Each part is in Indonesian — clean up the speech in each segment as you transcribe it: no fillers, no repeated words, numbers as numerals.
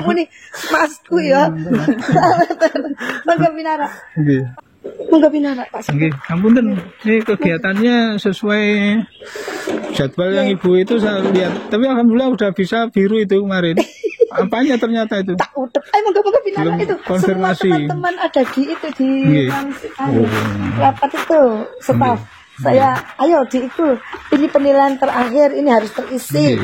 muni masku ya. Mangga pinara. Nggih. Mangga pinara Pak. Nggih, ampun, ini kegiatannya sesuai jadwal yang Ibu itu saya lihat. Tapi alhamdulillah udah bisa biru itu kemarin. Apanya ternyata itu? Tak udah. Mangga pinara itu. Konfirmasi. Semua teman-teman ada di itu di rapat itu staf. Saya ayo di itu. Ini penilaian terakhir, ini harus terisi.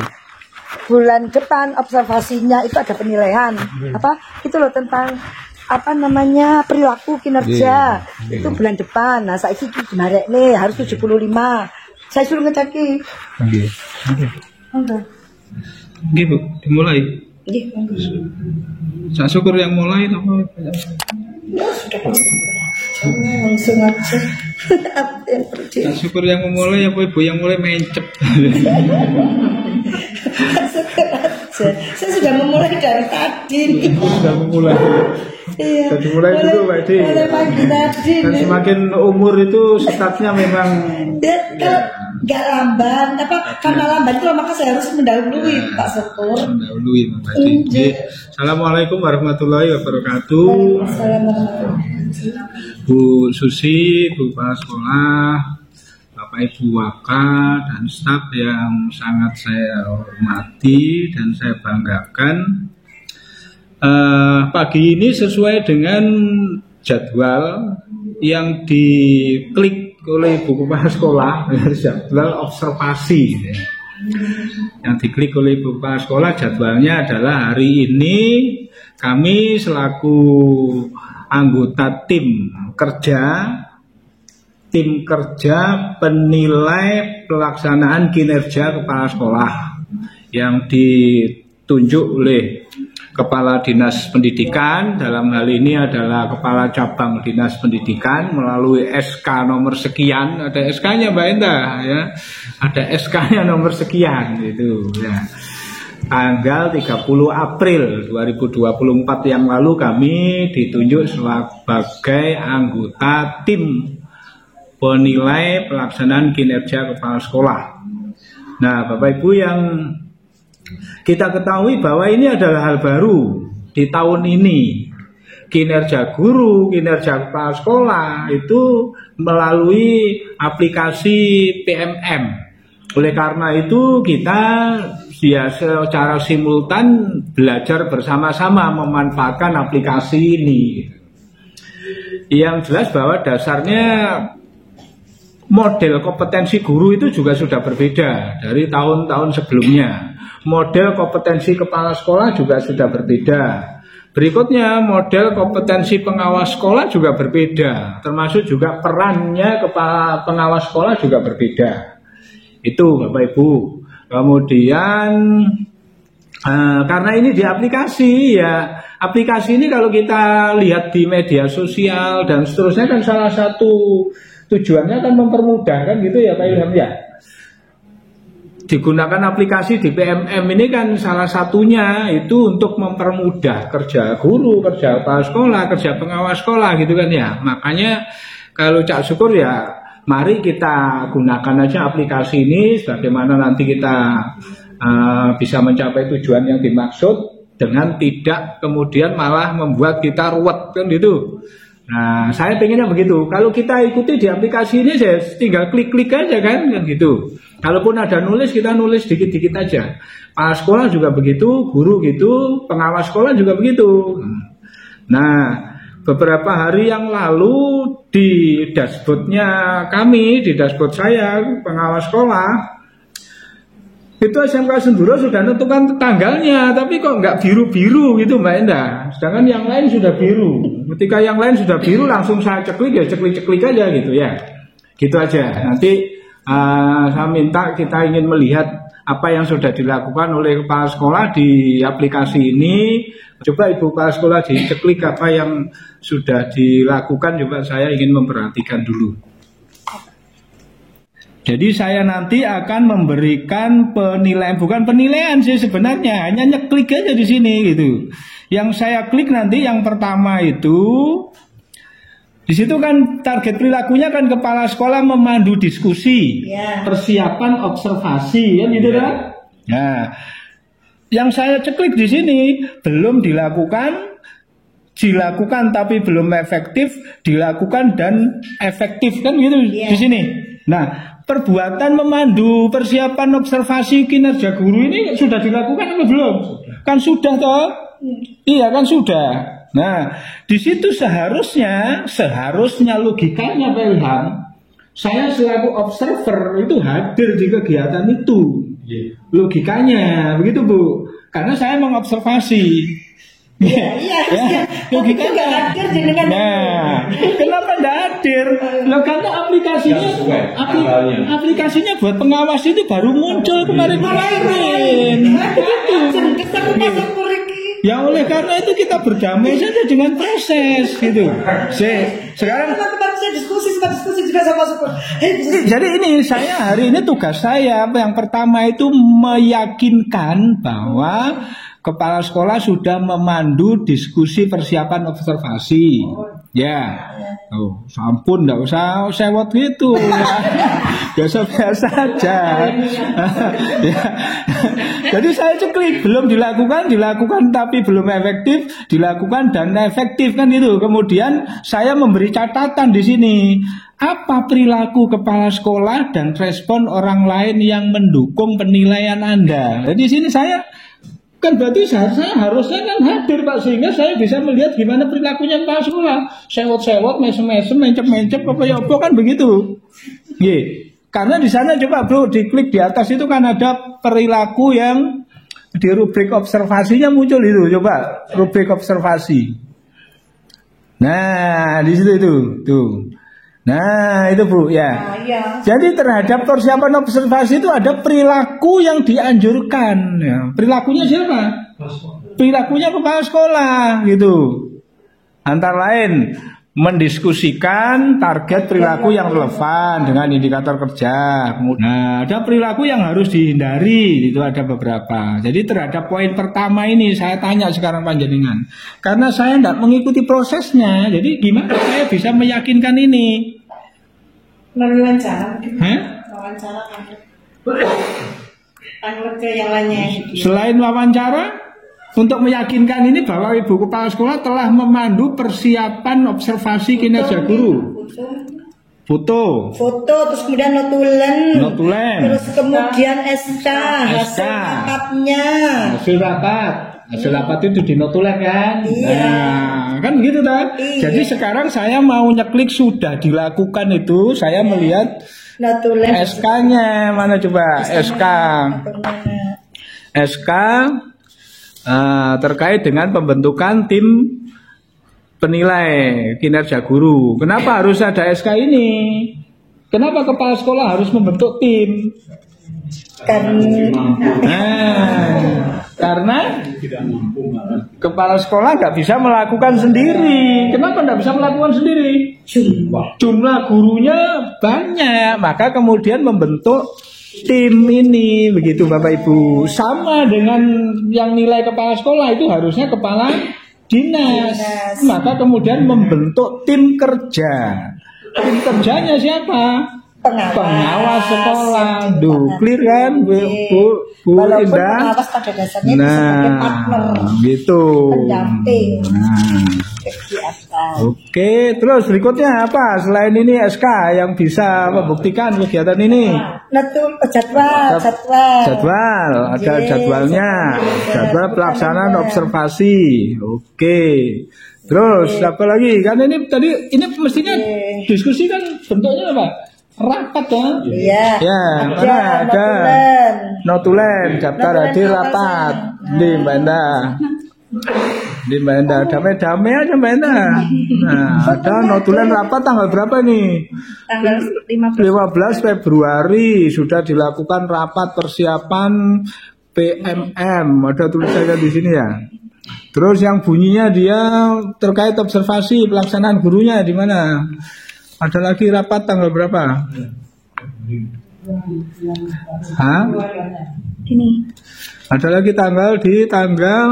Bulan depan observasinya itu ada penilaian. Apa? Itu loh tentang apa namanya perilaku kinerja itu bulan depan. Nah saya itu kemarin nih harus 75. Saya suruh ngeceki. Nggih Bu, dimulai. Nggih, monggo. Saya syukur yang mulai apa? Langsung aja. Apa yang perlu di... Saya syukur yang memulai apa Ibu yang mulai mencep. Saya sudah memulai dari tadi. Ibu sudah memulai. Iya. Jadi mulai dulu Pak Edi. Mulai pagi tadi. Dan semakin umur itu startnya memang nggak lamban, karena lamban itu maka saya harus mendahului Pak Syukur. Mendahului Pak Edi. Assalamualaikum warahmatullahi wabarakatuh. Bu Susi, Bu Kepala Sekolah, Bapak Ibu Waka dan staf yang sangat saya hormati dan saya banggakan. Pagi ini sesuai dengan jadwal yang diklik oleh Ibu Kepala Sekolah, jadwal observasi. Yang diklik oleh Ibu Kepala Sekolah jadwalnya adalah hari ini kami selaku anggota tim kerja penilai pelaksanaan kinerja kepala sekolah yang ditunjuk oleh Kepala Dinas Pendidikan, dalam hal ini adalah Kepala Cabang Dinas Pendidikan melalui SK nomor sekian, ada SK-nya Mbak Enda ya, ada SK-nya nomor sekian itu ya. Tanggal 30 April 2024 yang lalu kami ditunjuk sebagai anggota tim penilai pelaksanaan kinerja kepala sekolah. Nah, Bapak Ibu yang kita ketahui bahwa ini adalah hal baru di tahun ini. Kinerja guru, kinerja kepala sekolah itu melalui aplikasi PMM. Oleh karena itu kita secara simultan belajar bersama-sama memanfaatkan aplikasi ini. Yang jelas bahwa dasarnya model kompetensi guru itu juga sudah berbeda dari tahun-tahun sebelumnya. Model kompetensi kepala sekolah juga sudah berbeda. Berikutnya model kompetensi pengawas sekolah juga berbeda. Termasuk juga perannya kepala pengawas sekolah juga berbeda. Itu Bapak Ibu. Kemudian karena ini di aplikasi ya. Aplikasi ini kalau kita lihat di media sosial dan seterusnya kan salah satu tujuannya kan mempermudah kan gitu ya Pak Ilham ya. Digunakan aplikasi di PMM ini kan salah satunya itu untuk mempermudah kerja guru, kerja kepala sekolah, kerja pengawas sekolah gitu kan ya. Makanya kalau Cak Syukur ya mari kita gunakan aja aplikasi ini sebagaimana nanti kita bisa mencapai tujuan yang dimaksud dengan tidak kemudian malah membuat kita ruwet kan gitu. Nah, saya pengennya begitu. Kalau kita ikuti di aplikasi ini, saya tinggal klik-klik aja kan gitu. Kalaupun ada nulis, kita nulis dikit-dikit aja. Kepala sekolah juga begitu, guru gitu, pengawas sekolah juga begitu. Nah, beberapa hari yang lalu di dashboardnya kami, di dashboard saya, pengawas sekolah, itu SMK Senduro sudah tentukan tanggalnya, tapi kok nggak biru-biru gitu Mbak Enda. Sedangkan yang lain sudah biru. Ketika yang lain sudah biru langsung saya ceklik ya ceklik-ceklik aja gitu ya. Gitu aja. Nanti saya minta kita ingin melihat apa yang sudah dilakukan oleh kepala sekolah di aplikasi ini. Coba Ibu kepala sekolah diceklik apa yang sudah dilakukan, coba saya ingin memperhatikan dulu. Jadi saya nanti akan memberikan penilaian, bukan penilaian sih sebenarnya, hanya nyeklik aja di sini gitu. Yang saya klik nanti yang pertama itu, di situ kan target perilakunya kan kepala sekolah memandu diskusi, persiapan observasi, kan gitu kan? Nah, yang saya ceklik di sini belum dilakukan tapi belum efektif, dilakukan dan efektif kan gitu di sini. Nah, perbuatan memandu persiapan observasi kinerja guru ini sudah dilakukan atau belum? Kan sudah toh? Iya kan sudah. Nah, di situ seharusnya logikanya Pak Ilham, saya selaku observer itu hadir di kegiatan itu. Logikanya begitu Bu, karena saya mengobservasi. Logikanya. Nah, kenapa tidak hadir? Loh, karena aplikasinya buat pengawas itu baru muncul kemarin. Ya oleh karena itu kita berdamai saja dengan proses gitu. Sekarang diskusi juga sama Syukur. Jadi ini hari ini tugas saya yang pertama itu meyakinkan bahwa kepala sekolah sudah memandu diskusi persiapan observasi. Ya. Oh, ampun, enggak usah sewot gitu. Biasa-biasa aja. Ya. Jadi saya ceklik, belum dilakukan tapi belum efektif, dilakukan dan efektif kan itu. Kemudian saya memberi catatan di sini. Apa perilaku kepala sekolah dan respon orang lain yang mendukung penilaian Anda? Jadi di sini saya kan berarti saya harusnya kan hadir Pak, sehingga saya bisa melihat gimana perilakunya kepala sekolah. Sewot-sewot, mesem-mesem, mencep-mencep, apa kan begitu. Karena di sana coba Bro, diklik di atas itu kan ada perilaku yang di rubrik observasinya muncul itu. Coba rubrik observasi. Nah, di situ itu, tuh. Nah itu Bu ya. Jadi terhadap persiapan observasi itu ada perilaku yang dianjurkan ya. Perilakunya siapa? Perilakunya kepala sekolah gitu. Antara lain mendiskusikan target perilaku yang relevan dengan indikator kerja. Nah ada perilaku yang harus dihindari, itu ada beberapa. Jadi terhadap poin pertama ini saya tanya sekarang panjenengan, karena saya tidak mengikuti prosesnya, jadi gimana saya bisa meyakinkan ini? Melalui wawancara, wawancara ke yang lainnya. Selain wawancara, untuk meyakinkan ini bahwa Ibu Kepala Sekolah telah memandu persiapan observasi kinerja guru. Foto, terus kemudian notulen, terus kemudian SK, hasil rapatnya. Hasil rapat itu di notulen kan? Iya. Nah, kan begitu kan? Iya. Jadi sekarang saya mau nyeklik sudah dilakukan itu, saya melihat notulen. SK-nya mana coba? SK terkait dengan pembentukan tim penilai kinerja guru. Kenapa harus ada SK ini? Kenapa kepala sekolah harus membentuk tim? Karena kepala sekolah nggak bisa melakukan sendiri. Kenapa nggak bisa melakukan sendiri? Jumlah gurunya banyak, maka kemudian membentuk tim ini, begitu Bapak Ibu. Sama dengan yang nilai kepala sekolah itu harusnya kepala dinas. Maka kemudian membentuk tim kerja. Tim kerjanya siapa? Pengawas sekolah. Clear kan Bu Walaupun Indah? pengawas pada dasarnya sebagai partner, gitu. pendamping kegiatan. Oke, terus berikutnya apa? Selain ini SK yang bisa membuktikan kegiatan ini? Jadwal. Ada jadwalnya. Jadwal pelaksanaan observasi. Oke. Terus apa lagi? Kan ini tadi ini mestinya diskusi kan bentuknya apa? Rapat kan? Iya. Ya, ada notulen, daftar hadir rapat di Mbak Endah. Damai-damai aja Mbak Endah. Nah, ada notulen rapat tanggal berapa nih? Tanggal 15 Februari sudah dilakukan rapat persiapan PMM. Ada tulisannya di sini ya. Terus yang bunyinya dia terkait observasi pelaksanaan gurunya di mana? Ada lagi rapat tanggal berapa? Ini. Ada lagi di tanggal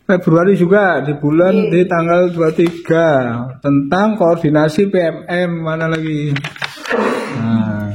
Februari juga di bulan di tanggal 23 tentang koordinasi PMM. Mana lagi? Nah.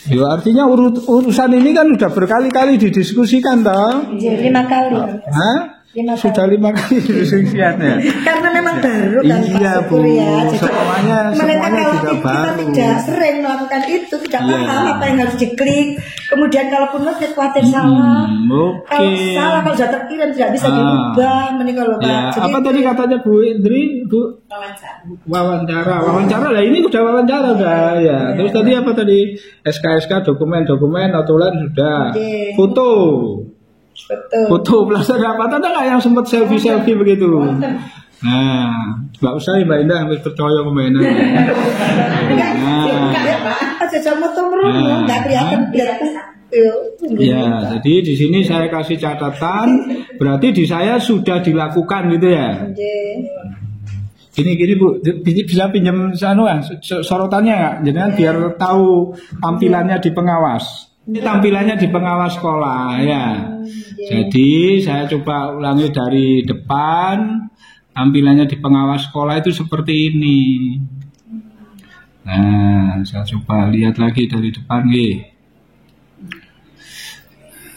Ya artinya urusan ini kan udah berkali-kali didiskusikan toh. 5 kali. Hah? Sudah 5 kali didiskusikannya. Karena memang baru kan iya, Pak Syukur ya. Jadi semuanya kalau juga kita baru. tidak sering melakukan itu, tidak Iya. paham apa yang harus diklik. Kemudian kalaupun ngetik khawatir salah. Oke. Kalau salah, kalau sudah terkirim tidak bisa dirubah. Mending kalau Pak. Ya, Jadi apa tadi katanya Bu Indri? Bu wawancara lah, ini udah wawancara udah ya. Terus tadi apa tadi? SK dokumen notulen sudah. Oke. Foto betul. foto pelajaran apa ada nggak yang sempat selfie begitu? Nah, nggak usah ya Mbak Indah, harus percaya ke Mbak Indah. Enggak ya Pak. Aja moto meruno, enggak kelihatan biar. Ya, jadi di sini saya kasih catatan, berarti di saya sudah dilakukan gitu ya. Gini Bu, bisa pinjam sorotannya nggak? Jadi kan biar tahu tampilannya di pengawas. Ini tampilannya di pengawas sekolah ya. Jadi saya coba ulangi dari depan. Tampilannya di pengawas sekolah itu seperti ini. Nah, saya coba lihat lagi dari depan nih.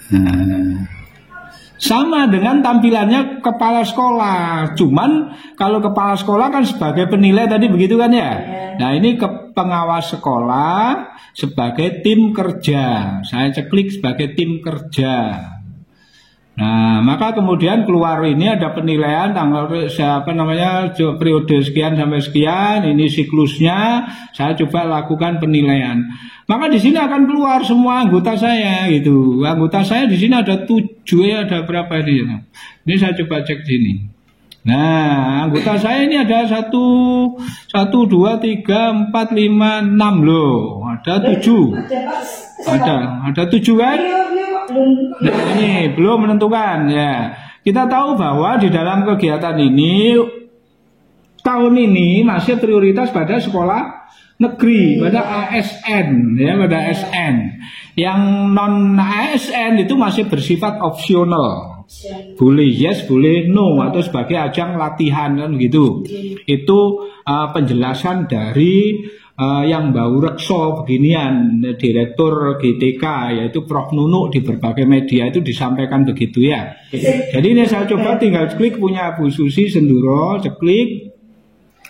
Nah, sama dengan tampilannya kepala sekolah. Cuman kalau kepala sekolah kan sebagai penilai tadi begitu kan ya. Nah ini ke pengawas sekolah sebagai tim kerja. Saya ceklik sebagai tim kerja. Nah maka kemudian keluar ini ada penilaian tanggal periode sekian sampai sekian. Ini siklusnya. Saya coba lakukan penilaian. Maka di sini akan keluar semua anggota saya gitu. Anggota saya di sini ada 7 ya, ada berapa ini? Ini saya coba cek sini. Nah, anggota saya ini ada 1, 2, 3, 4, 5, 6 loh. Ada 7. Ada 7 kan? Nah, ini belum menentukan ya. Kita tahu bahwa di dalam kegiatan ini tahun ini masih prioritas pada sekolah negeri, pada ASN ya, pada ASN. Yang non ASN itu masih bersifat opsional. Boleh yes, boleh no, atau sebagai ajang latihan kan gitu. Itu penjelasan dari yang bau rekso beginian, Direktur GTK yaitu Prof Nunuk di berbagai media itu disampaikan begitu ya. Jadi ini saya coba tinggal klik punya Bu Susi Senduro, klik.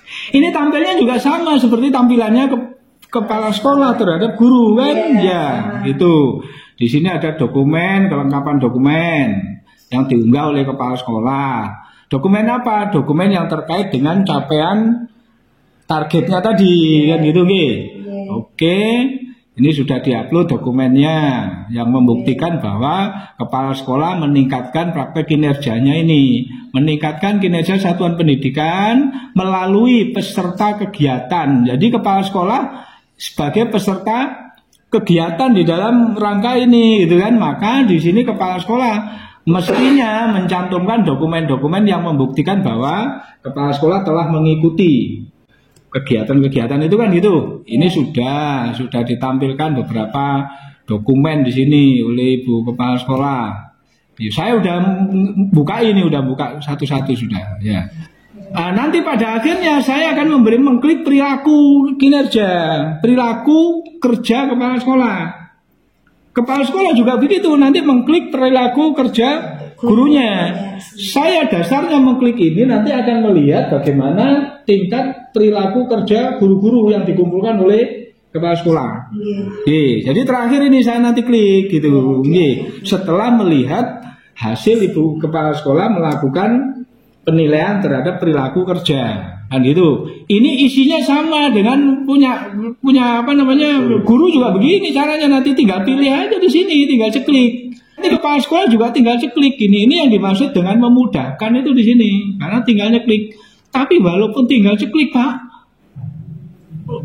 Ini tampilnya juga sama seperti tampilannya kepala sekolah terhadap guru kan ya gitu. Di sini ada dokumen, kelengkapan dokumen yang diunggah oleh kepala sekolah. Dokumen apa? Dokumen yang terkait dengan capaian targetnya tadi kan gitu nggih. Oke. Ini sudah diupload dokumennya yang membuktikan bahwa kepala sekolah meningkatkan praktek kinerjanya ini, meningkatkan kinerja satuan pendidikan melalui peserta kegiatan. Jadi kepala sekolah sebagai peserta kegiatan di dalam rangka ini, gitu kan? Maka di sini kepala sekolah mestinya mencantumkan dokumen-dokumen yang membuktikan bahwa kepala sekolah telah mengikuti kegiatan-kegiatan itu kan gitu. Ini sudah ditampilkan beberapa dokumen di sini oleh Ibu Kepala Sekolah. Ya, saya udah buka satu-satu sudah ya. Nanti pada akhirnya saya akan mengklik perilaku kinerja, perilaku kerja kepala sekolah. Kepala sekolah juga begitu, nanti mengklik perilaku kerja gurunya. Saya dasarnya mengklik ini nanti akan melihat bagaimana tingkat perilaku kerja guru-guru yang dikumpulkan oleh kepala sekolah. Jadi terakhir ini saya nanti klik gitu. Setelah melihat hasil Ibu Kepala Sekolah melakukan penilaian terhadap perilaku kerja. Kan gitu. Ini isinya sama dengan punya guru juga begini caranya, nanti tinggal pilih aja di sini, tinggal ceklik. Nanti kepala sekolah juga tinggal ceklik ini yang dimaksud dengan memudahkan itu di sini, karena tinggal klik. Tapi walaupun tinggal ceklik Pak,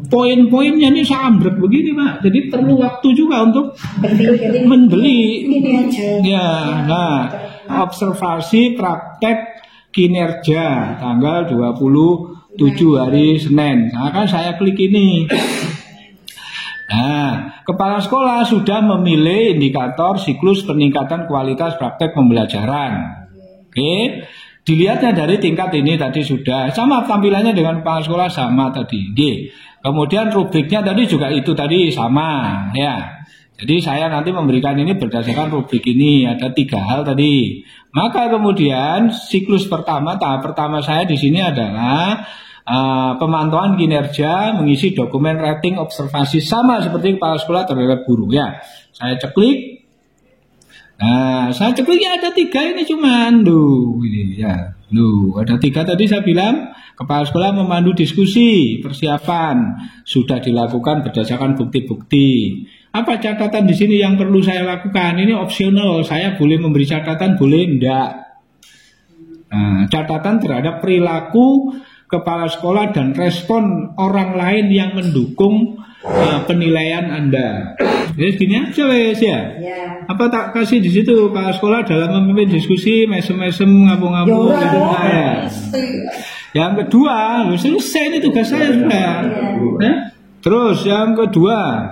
poin-poinnya ini sambrek begini Pak, jadi perlu waktu juga untuk membeli. Ya, nah, observasi praktek kinerja tanggal 27 hari Senin. Nah, kan saya klik ini. Nah, kepala sekolah sudah memilih indikator siklus peningkatan kualitas praktek pembelajaran. Oke. Dilihatnya dari tingkat ini tadi sudah sama tampilannya dengan kepala sekolah sama tadi. Kemudian rubriknya tadi juga itu tadi sama ya. Jadi saya nanti memberikan ini berdasarkan rubrik ini ada 3 hal tadi. Maka kemudian siklus pertama, tahap pertama saya di sini adalah pemantauan kinerja, mengisi dokumen rating observasi sama seperti kepala sekolah terhadap guru ya. Saya ceklik. Nah, saya cekliknya ada 3 ini cuman ini ya. Ada 3 tadi saya bilang. Kepala sekolah memandu diskusi, persiapan sudah dilakukan berdasarkan bukti-bukti. Apa catatan di sini yang perlu saya lakukan? Ini opsional, saya boleh memberi catatan, boleh enggak. Nah, catatan terhadap perilaku kepala sekolah dan respon orang lain yang mendukung penilaian Anda. Jadi gini aja wes ya. Apa tak kasih di situ kepala sekolah dalam memimpin diskusi, mesem-mesem, ngapung-ngapung gitu ya. Yang kedua, selesai ini tugas saya sudah. Terus yang kedua,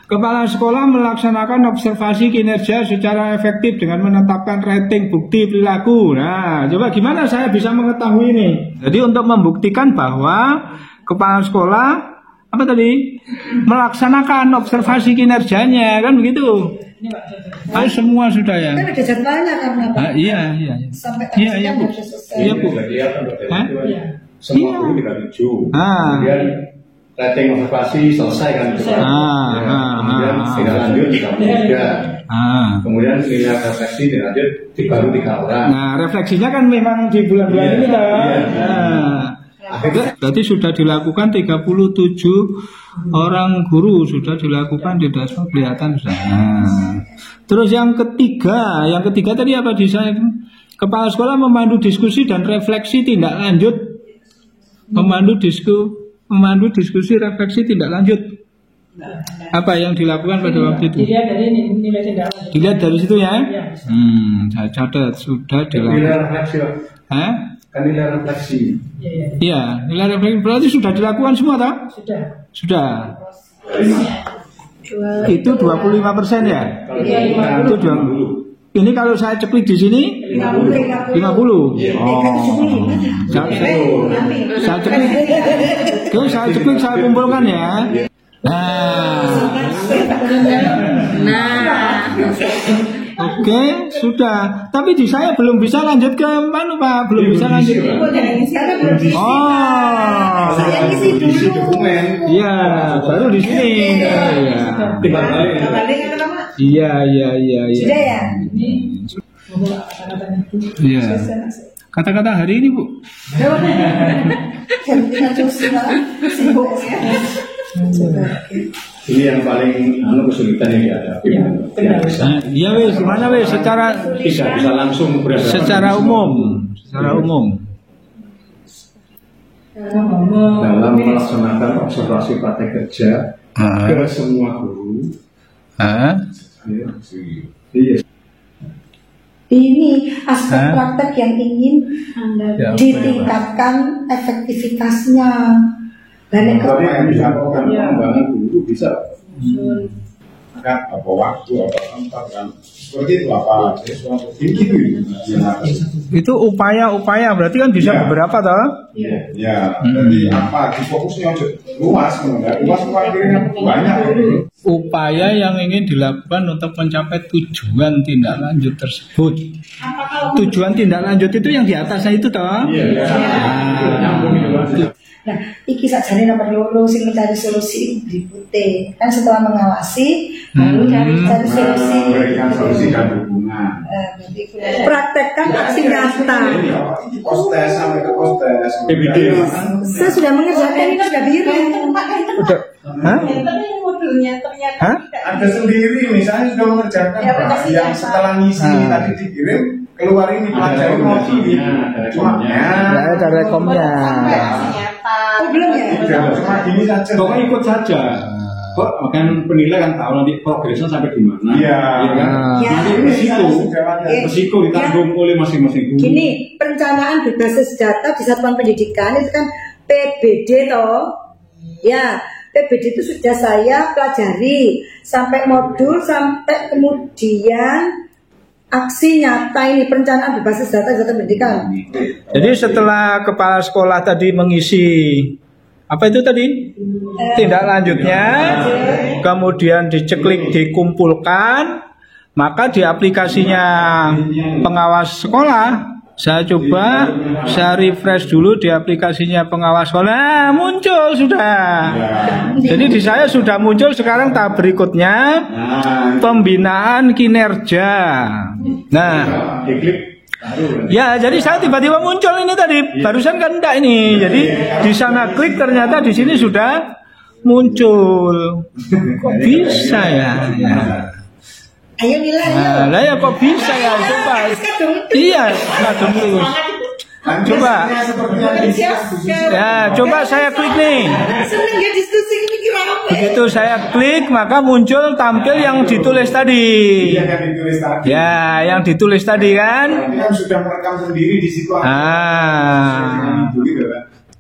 kepala sekolah melaksanakan observasi kinerja secara efektif dengan menetapkan rating bukti perilaku. Nah, coba gimana saya bisa mengetahui ini? Jadi untuk membuktikan bahwa kepala sekolah apa tadi melaksanakan observasi kinerjanya kan begitu. Semua sudah ya. Kan ada jadwalnya karena Pak. Iya. Sampai iya Bu. Iya Bu. Semua guru dikasih kemudian rating observasi selesai kan itu kan. Kemudian tidak lanjut 33. Kemudian nilai refleksi dilanjut baru 3 orang. Nah, refleksinya kan memang di bulan-bulan ini kan. Berarti sudah dilakukan 37 orang guru sudah dilakukan, tidak semua kelihatan sudah. Terus yang ketiga tadi apa di saya? Kepala sekolah memandu diskusi dan refleksi tindak lanjut. Memandu diskusi refleksi tindak lanjut. Apa yang dilakukan pada waktu itu? Dilihat dari nilai tindak lanjut. Dilihat dari situ ya? Saya catat sudah dilakukan. Nilai refleksi. Nilai refleksi. Iya, nilai refleksi berarti sudah dilakukan semua toh? Sudah. Itu 25% ya? Itu 20. Ini kalau saya ceklik di sini 50. Saya ceklik saya kumpulkan ya. Oke, sudah. Tapi di saya belum bisa lanjut ke mana Pak? Belum bisa lanjut. Saya isi dulu. Iya, baru di sini. Iya. Sudah ya? Iya. Kata-kata hari ini Bu. Ini yang paling kesulitan yang dihadapi. Iya wes, gimana wes secara tidak bisa langsung secara umum. Dalam melaksanakan observasi praktek kerja ke semua guru. Iya. Ini aspek praktek yang ingin ditingkatkan efektivitasnya. Dan kalau yang bisa pengembangan guru bisa apa waktu apa tempat kan seperti itu apa gitu. Itu upaya berarti kan bisa beberapa toh? Iya. Jadi apa fokusnya luas akhirnya banyak. Upaya yang ingin dilakukan untuk mencapai tujuan tindak lanjut tersebut. Tujuan tindak lanjut itu yang di atasnya itu toh? Nah, iki sakjane nomor loro sing mencari solusi berikutnya. Kan setelah mengawasi baru cari solusi. Memberikan solusi dan dukungan. Praktekkan aksi nyata. Postes sampai ke postes. Saya sudah mengerjakan ini sudah biru. Udah. Ada sendiri misalnya sudah mengerjakan yang setelah ngisi tadi dikirim keluar ini pelajari ini cuma ada rekomnya. Belum ya? Cuma gini saja. Pokoknya ikut saja. Kok akan penilai kan tahu nanti progresnya sampai di mana. Iya kan? Nanti resiko ditanggung oleh masing-masing guru. Gini, perencanaan berbasis data di satuan pendidikan itu kan PBD toh. Ya, PBD itu sudah saya pelajari sampai modul sampai kemudian aksi nyata ini perencanaan berbasis data pendidikan. Jadi setelah kepala sekolah tadi mengisi apa itu tadi? Tindak lanjutnya, kemudian diceklik, dikumpulkan, maka di aplikasinya pengawas sekolah, saya coba, saya refresh dulu di aplikasinya pengawas sekolah, muncul sudah. Jadi di saya sudah muncul. Sekarang tahap berikutnya pembinaan kinerja. Nah, ya, jadi saya tiba-tiba muncul ini tadi. Barusan kan enggak ini. Jadi di sana klik, ternyata di sini sudah muncul. Kok bisa ya? Ayo nilai. Nah, lah ya kok bisa ya? Coba. Iya, kadung terus. Coba. Ya, coba saya klik nih. Seneng ya diskusi ini kira apa? Begitu saya klik, maka muncul tampil yang ditulis tadi. Ya, yang ditulis tadi kan. Sudah merekam sendiri di situ.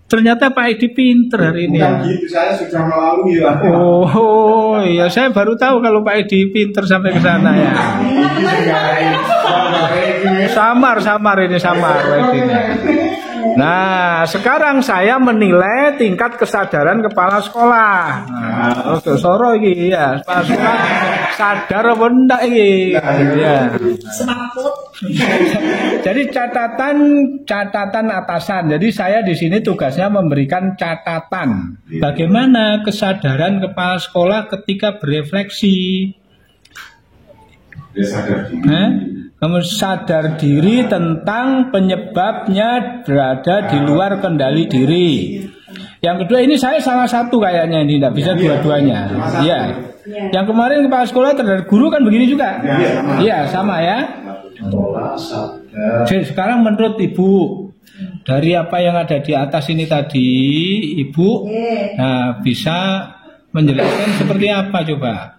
Ternyata Pak Edi pinter hari ini. Bukan gitu, saya sudah melalui lah. Oh, iya, saya baru tahu kalau Pak Edi pinter sampai ke sana ya. Samar ini Pak Edi. Nah, sekarang saya menilai tingkat kesadaran kepala sekolah. Nah, soro iki ya, kepala sekolah sadar apa enggak iki? Ya. Jadi catatan atasan. Jadi saya di sini tugasnya memberikan catatan. Bagaimana kesadaran kepala sekolah ketika berefleksi? Kamu sadar diri tentang penyebabnya berada di luar kendali diri. Yang kedua, ini saya salah satu kayaknya, ini tidak bisa dua-duanya. Iya. Yang kemarin kepala sekolah terhadap guru kan begini juga. Iya, sama ya. Jadi sekarang menurut Ibu, dari apa yang ada di atas ini tadi, Ibu bisa menjelaskan seperti apa coba?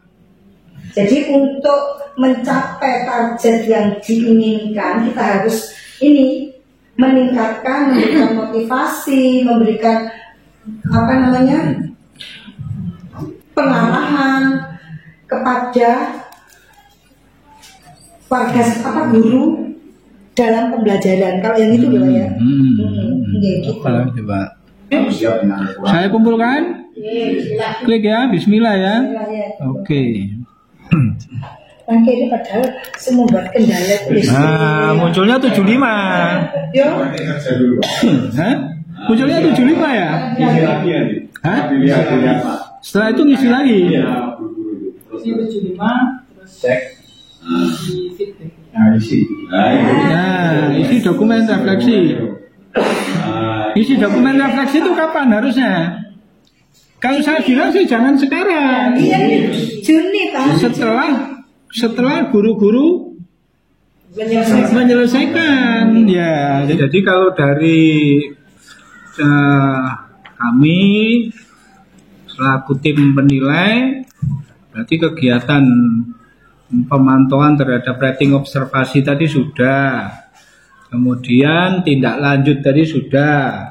Jadi untuk mencapai target yang diinginkan, kita harus meningkatkan, memberikan motivasi, memberikan pengarahan kepada warga guru dalam pembelajaran. Kalau yang itu dulu ya. Gitu. Coba. Saya kumpulkan. Klik ya, Bismillah ya. Oke. Ini padahal semua buat kendala tulis. Nah, munculnya 75. Yo. Munculnya 75 ya? Isi lagi ya. Hah? Setelah itu ngisi lagi. Iya. 75 terus cek. Isi dokumen refleksi. Isi dokumen refleksi itu kapan harusnya? Kalau saya bilang sih jangan sekarang. Iya, Juni Pak. Setelah guru-guru menyelesaikan. Ya, jadi kalau dari kami selaku tim penilai, berarti kegiatan pemantauan terhadap rating observasi tadi sudah, kemudian tindak lanjut tadi sudah,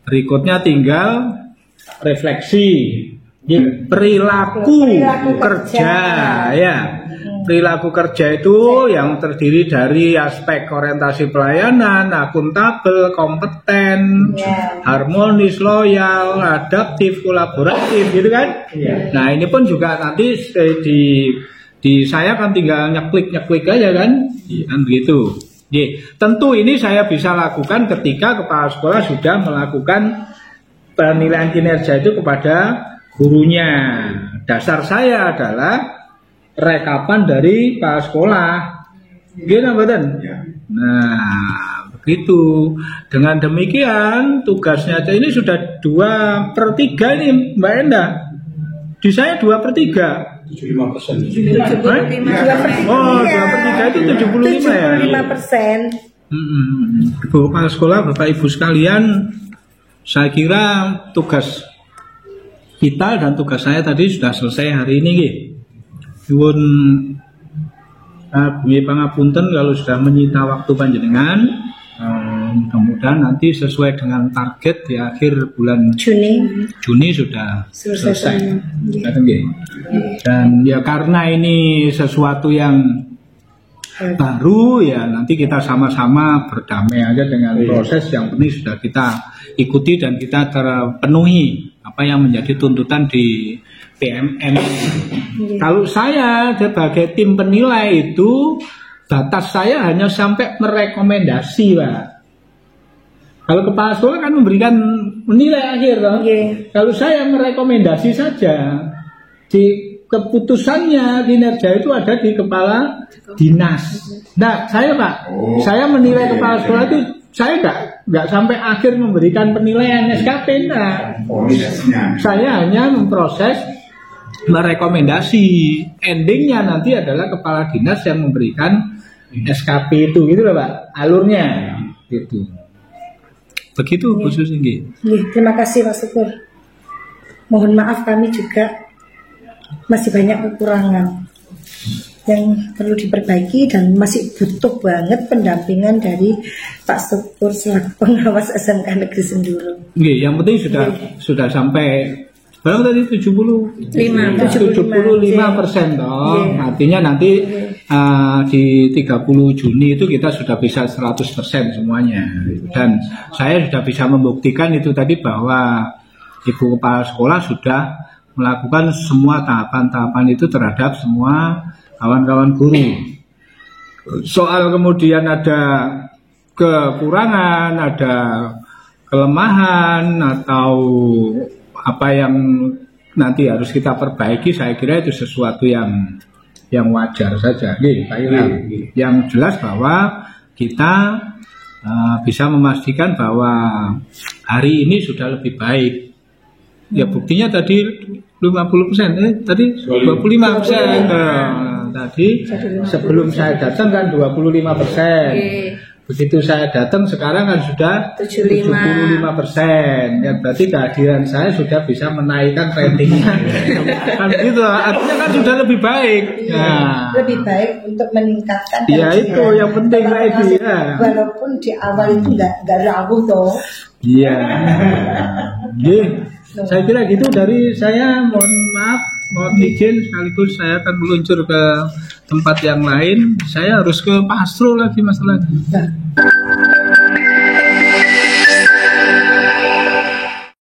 berikutnya tinggal refleksi perilaku kerja ya. Perilaku kerja itu yang terdiri dari aspek orientasi pelayanan, akuntabel, kompeten, harmonis, loyal, adaptif, kolaboratif, gitu kan? Nah, ini pun juga nanti di saya kan tinggal nyeklik aja kan? Kan begitu. Tentu ini saya bisa lakukan ketika kepala sekolah sudah melakukan penilaian kinerja itu kepada gurunya. Dasar saya adalah rekapan dari kepala sekolah, gimana betul? Nah, begitu. Dengan demikian tugasnya ini sudah 2/3 nih, Mbak Enda. Di saya 2/3. 75%. Oh, 2/3 itu 75 ya. 75%. Kepala sekolah, Bapak Ibu sekalian, saya kira tugas kita dan tugas saya tadi sudah selesai hari ini, Nyuwun bumi pangapunten kalau sudah menyita waktu panjenengan. Mudah-mudahan nanti sesuai dengan target di akhir bulan Juni sudah selesai. Dan ya karena ini sesuatu yang baru ya nanti kita sama-sama berdamai aja dengan proses yang penting sudah kita ikuti dan kita terpenuhi apa yang menjadi tuntutan di PMM. Kalau saya sebagai tim penilai itu batas saya hanya sampai merekomendasi, Pak. Kalau kepala sekolah kan memberikan menilai akhir, toh. Kalau saya merekomendasi saja, di keputusannya kinerja itu ada di kepala dinas. Nah, saya Pak, saya menilai kepala sekolah itu saya nggak sampai akhir memberikan penilaian SKP, nah. Saya hanya memproses, merekomendasi. Endingnya nanti adalah kepala dinas yang memberikan SKP itu, gitu loh Pak, alurnya, gitu. Begitu khusus ini. Terima kasih Pak Syukur. Mohon maaf kami juga masih banyak kekurangan yang perlu diperbaiki dan masih butuh banget pendampingan dari Pak Syukur selaku pengawas SMK Negeri Senduro. Yang penting sudah sampai berapa tadi 75% toh. Artinya nanti di 30 Juni itu kita sudah bisa 100% semuanya. Dan saya sudah bisa membuktikan itu tadi bahwa Ibu Kepala Sekolah sudah melakukan semua tahapan-tahapan itu terhadap semua kawan-kawan guru. Soal kemudian ada kekurangan, ada kelemahan atau apa yang nanti harus kita perbaiki, saya kira itu sesuatu yang wajar saja. Pak Ilham. Yang jelas bahwa kita bisa memastikan bahwa hari ini sudah lebih baik. Ya buktinya tadi 50%, tadi 25%. Tadi sebelum saya datang kan 25%. Begitu saya datang sekarang kan sudah 75%. Ya berarti kehadiran saya sudah bisa menaikkan ratingnya. Kan gitu. Artinya kan sudah lebih baik. Ya. Lebih baik untuk meningkatkan. Ya itu yang penting lagi. Ya. Walaupun di awal itu nggak ragu toh. Iya. Saya kira gitu dari saya. Mohon maaf, mohon izin sekaligus saya akan meluncur ke tempat yang lain. Saya harus ke Pastro lagi masalahnya.